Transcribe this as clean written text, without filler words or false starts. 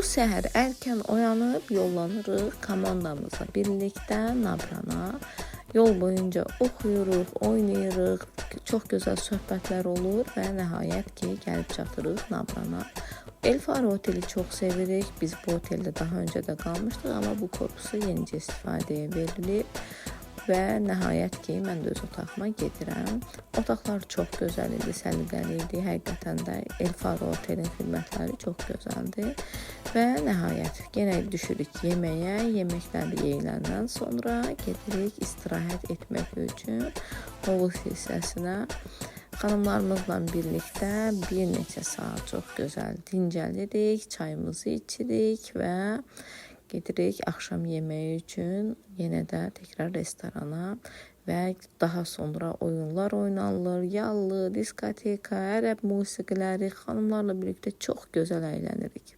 Bu səhər erkən oyanıb yollanırıq komandamızla birlikdə Nabrana. Yol boyunca oxuyuruq, oynayırıq, çox gözəl söhbətlər olur və nəhayət ki, gəlib çatırıq Nabrana. Elfaro oteli çox sevirik. Biz bu oteldə daha öncə də qalmışdıq, amma bu korpusu yenicə istifadəyə verilib. Və nəhayət ki, mən də öz otağıma gedirəm. Otaqlar çox gözəl idi, səliqəli idi. Həqiqətən də Elfaro otelin xidmətləri çox gözəldir. Və nəhayət yenə düşürük yeməyə. Yeməkləri yeyiləndən sonra gedirik istirahət etmək üçün hovuz hissəsinə. Xanımlarımızla birlikdə bir neçə saat çox gözəl dincəlirik, çayımızı içirik və gedirik axşam yeməyi üçün yenə də təkrar restorana və daha sonra oyunlar oynanılır, yallı, diskoteka, ərəb musiqiləri, xanımlarla birlikdə çox gözəl əylənirik.